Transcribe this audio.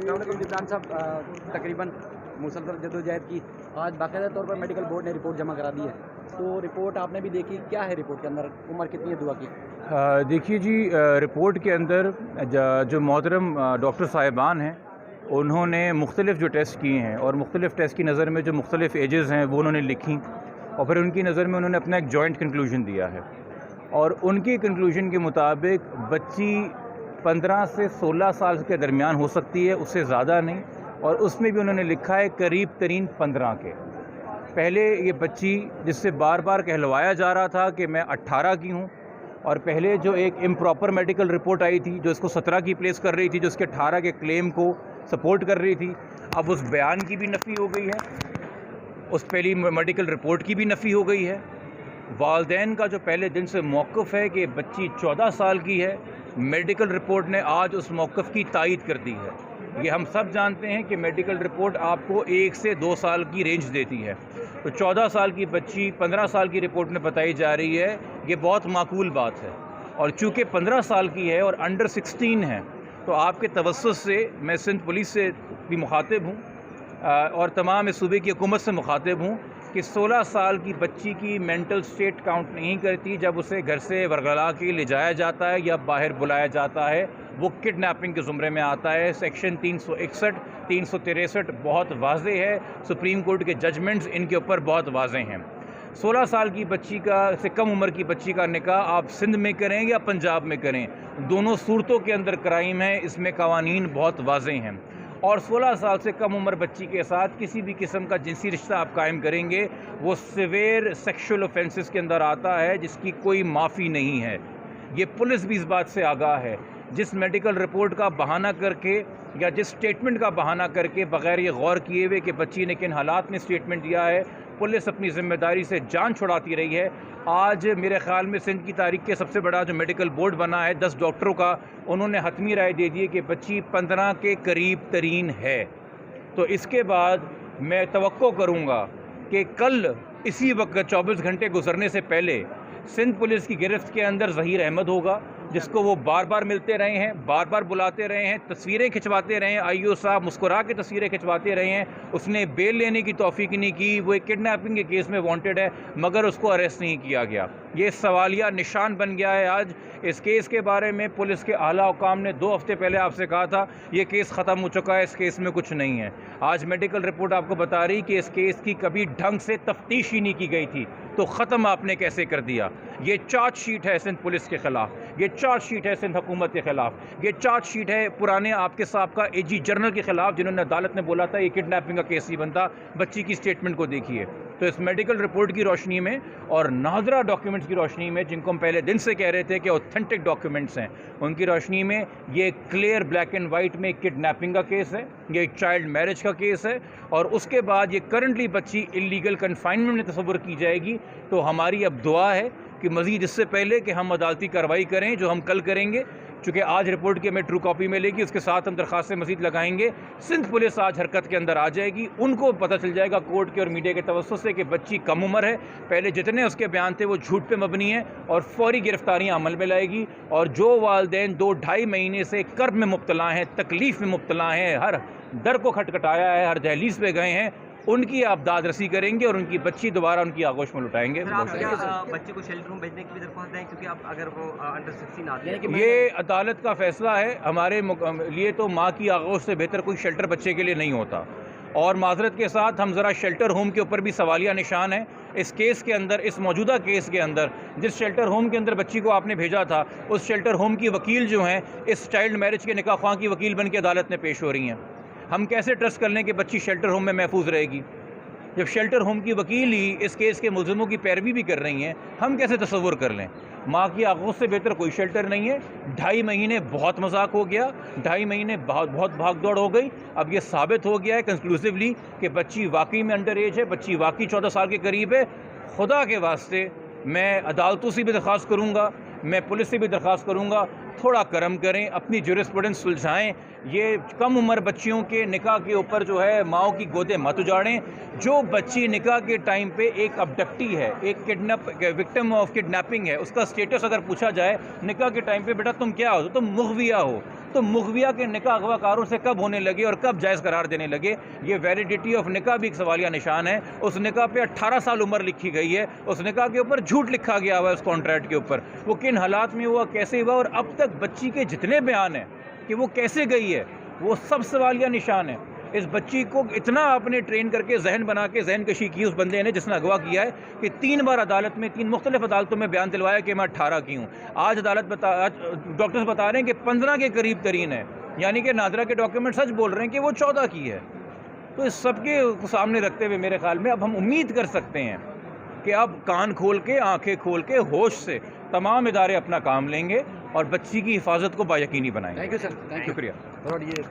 जिब्रान साहब, तकरीबन मुसलसल जद्दोजहद की आज बाकायदा तौर पर मेडिकल बोर्ड ने रिपोर्ट जमा करा दी है, तो रिपोर्ट आपने भी देखी, क्या है रिपोर्ट के अंदर, उम्र कितनी है दुआ की? देखिए जी, रिपोर्ट के अंदर जो मोहतरम डॉक्टर साहिबान हैं, उन्होंने मुख्तलिफ़ जो टेस्ट किए हैं और मुख्तलिफ़ टेस्ट की नज़र में जो मुख्तलिफ़ एजेस हैं वो उन्होंने लिखी और फिर उनकी नज़र में उन्होंने अपना एक जॉइंट कंक्लूजन दिया है। और उनकी कंक्लूजन के मुताबिक बच्ची 15 से 16 साल के दरमियान हो सकती है, उससे ज़्यादा नहीं। और उसमें भी उन्होंने लिखा है करीब तरीन 15 के। पहले ये बच्ची जिससे बार बार कहलवाया जा रहा था कि मैं 18 की हूँ, और पहले जो एक इम्प्रॉपर मेडिकल रिपोर्ट आई थी जो इसको 17 की प्लेस कर रही थी, जो उसके 18 के क्लेम को सपोर्ट कर रही थी, अब उस बयान की भी नफ़ी हो गई है, उस पहली मेडिकल रिपोर्ट की भी नफ़ी हो गई है। वालदैन का जो पहले दिन से मौक़िफ़ है कि बच्ची 14 साल की है, मेडिकल रिपोर्ट ने आज उस मौक़िफ़ की तायद कर दी है। ये हम सब जानते हैं कि मेडिकल रिपोर्ट आपको 1 से 2 साल की रेंज देती है, तो 14 साल की बच्ची 15 साल की रिपोर्ट में बताई जा रही है, ये बहुत माकूल बात है। और चूँकि 15 साल की है और अंडर 16 है, तो आपके तवस्सुस से मैं सिंध पुलिस से भी मुखातिब हूँ और तमाम इस सूबे की हुकूमत से मुखातिब हूँ कि 16 साल की बच्ची की मेंटल स्टेट काउंट नहीं करती जब उसे घर से वरगला के ले जाया जाता है या बाहर बुलाया जाता है, वो किडनैपिंग के ज़ुमरे में आता है। सेक्शन 361, 363 बहुत वाज़े है, सुप्रीम कोर्ट के जजमेंट्स इनके ऊपर बहुत वाज़े हैं। 16 साल की बच्ची का से कम उम्र की बच्ची का निकाह आप सिंध में करें या पंजाब में करें, दोनों सूरतों के अंदर क्राइम है, इसमें कवानीन बहुत वाज़े हैं। और 16 साल से कम उम्र बच्ची के साथ किसी भी किस्म का जिनसी रिश्ता आप कायम करेंगे, वो सिवियर सेक्शुअल ऑफेंसेस के अंदर आता है, जिसकी कोई माफ़ी नहीं है। ये पुलिस भी इस बात से आगाह है। जिस मेडिकल रिपोर्ट का बहाना करके या जिस स्टेटमेंट का बहाना करके बग़ैर ये गौर किए हुए कि बच्ची ने किन हालात में स्टेटमेंट दिया है, पुलिस अपनी ज़िम्मेदारी से जान छुड़ाती रही है। आज मेरे ख़्याल में सिंध की तारीख के सबसे बड़ा जो मेडिकल बोर्ड बना है 10 डॉक्टरों का, उन्होंने हतमी राय दे दी है कि बच्ची 15 के करीब तरीन है। तो इसके बाद मैं तवक्को करूँगा कि कल इसी वक्त 24 घंटे गुजरने से पहले सिंध पुलिस की गिरफ्त के अंदर ज़हीर अहमद होगा, जिसको वो बार बार मिलते रहे हैं, बार बार बुलाते रहे हैं, तस्वीरें खिंचवाते रहे हैं, आईओ साहब मुस्कुरा के तस्वीरें खिंचवाते रहे हैं। उसने बेल लेने की तौफीक नहीं की, वो एक किडनैपिंग के केस में वांटेड है, मगर उसको अरेस्ट नहीं किया गया। ये सवालिया निशान बन गया है। आज इस केस के बारे में पुलिस के आला हुकाम ने 2 हफ्ते पहले आपसे कहा था ये केस ख़त्म हो चुका है, इस केस में कुछ नहीं है। आज मेडिकल रिपोर्ट आपको बता रही कि इस केस की कभी ढंग से तफ्तीश ही नहीं की गई थी, तो ख़त्म आपने कैसे कर दिया? ये चार्जशीट है सिंध पुलिस के ख़िलाफ़, ये चार्जशीट है सिंध हुकूमत के ख़िलाफ़, ये चार्जशीट है पुराने आपके साहब AG जनरल के ख़िलाफ़, जिन्होंने अदालत में बोला था ये किडनैपिंग का केस नहीं बनता। बच्ची की स्टेटमेंट को देखिए। तो इस मेडिकल रिपोर्ट की रोशनी में और नाज़रा डॉक्यूमेंट्स की रोशनी में, जिनको हम पहले दिन से कह रहे थे कि ऑथेंटिक डॉक्यूमेंट्स हैं, उनकी रोशनी में ये क्लियर ब्लैक एंड वाइट में किडनैपिंग का केस है, ये चाइल्ड मैरिज का केस है। और उसके बाद ये करंटली बच्ची इलीगल कन्फाइनमेंट में तस्वुर की जाएगी। तो हमारी अब दुआ है कि मज़ीद इससे पहले कि हम अदालती कार्रवाई करें, जो हम कल करेंगे, चूँकि आज रिपोर्ट की हमें ट्रू कॉपी मिलेगी, उसके साथ हम दरख्वास्तें मज़ीद लगाएंगे। सिंध पुलिस आज हरकत के अंदर आ जाएगी, उनको पता चल जाएगा कोर्ट के और मीडिया के तवस्सुस से कि बच्ची कम उम्र है, पहले जितने उसके बयान थे वो झूठ पे मबनी है, और फौरी गिरफ्तारियाँ अमल में लाएगी। और जो वालदैन 2-2.5 महीने से कर्ब में मुब्तला हैं, तकलीफ़ में मुब्तला हैं, हर दर को खटखटाया है, हर दहलीज़ पे गए हैं, उनकी आप दाद रसी करेंगे और उनकी बच्ची दोबारा उनकी आगोश में लुटाएंगे। बच्चे को शेल्टर में भेजने की भी दरख्वास्त दें, क्योंकि आप अगर वो अंडर 16 आती है, ये अदालत का फैसला है। हमारे लिए तो माँ की आगोश से बेहतर कोई शेल्टर बच्चे के लिए नहीं होता। और माजरत के साथ हम ज़रा शेल्टर होम के ऊपर भी सवालिया निशान है। इस केस के अंदर, इस मौजूदा केस के अंदर, जिस शेल्टर होम के अंदर बच्ची को आपने भेजा था, उस शेल्टर होम की वकील जो हैं इस चाइल्ड मैरिज के निकाह ख्वाह की वकील बन के अदालत में पेश हो रही हैं। हम कैसे ट्रस्ट कर लें कि बच्ची शेल्टर होम में महफूज रहेगी, जब शेल्टर होम की वकील ही इस केस के मुलज़िमों की पैरवी भी कर रही हैं? हम कैसे तसव्वुर कर लें? माँ की आगोश से बेहतर कोई शेल्टर नहीं है। 2.5 महीने बहुत मजाक हो गया, 2.5 महीने बहुत भाग दौड़ हो गई। अब ये साबित हो गया है कंक्लूसिवली कि बच्ची वाकई में अंडर एज है, बच्ची वाकई 14 साल के करीब है। खुदा के वास्ते मैं अदालतों से भी दरख्वास्त करूँगा, मैं पुलिस से भी दरख्वास्त करूँगा, थोड़ा करम करें, अपनी जुरिस्प्रूडेंस सुलझाएँ। ये कम उम्र बच्चियों के निकाह के ऊपर जो है माओ की गोदे मत उजाड़ें। जो बच्ची निकाह के टाइम पे एक अबडक्टी है, एक विक्टिम ऑफ किडनैपिंग है, उसका स्टेटस अगर पूछा जाए निकाह के टाइम पे, बेटा तुम क्या हो, तो तुम मुग़विया हो, तो मुगविया के निकाह अगवाकारों से कब होने लगे और कब जायज़ करार देने लगे? ये वैलिडिटी ऑफ निकाह भी एक सवालिया निशान है। उस निकाह पे 18 साल उम्र लिखी गई है, उस निकाह के ऊपर झूठ लिखा गया हुआ है उस कॉन्ट्रैक्ट के ऊपर। वो किन हालात में हुआ, कैसे हुआ, और अब तक बच्ची के जितने बयान हैं कि वो कैसे गई है, वो सब सवालिया निशान है। इस बच्ची को इतना आपने ट्रेन करके जहन बना के जहन कशी की उस बंदे ने जिसने अगवा किया है कि 3 बार अदालत में 3 मुख्तलिफ अदालतों में बयान दिलवाया कि मैं 18 की हूँ। आज डॉक्टर्स बता रहे हैं कि 15 के करीब तरीन है, यानी कि नादरा के डॉक्यूमेंट सच बोल रहे हैं कि वो 14 की है। तो इस सबके सामने रखते हुए मेरे ख्याल में अब हम उम्मीद कर सकते हैं कि अब कान खोल के, आंखें खोल के, होश से तमाम इदारे अपना काम लेंगे और बच्ची की हिफाजत को बायकीनी बनाएंगे। Thank you sir, thank you. शुक्रिया। और ये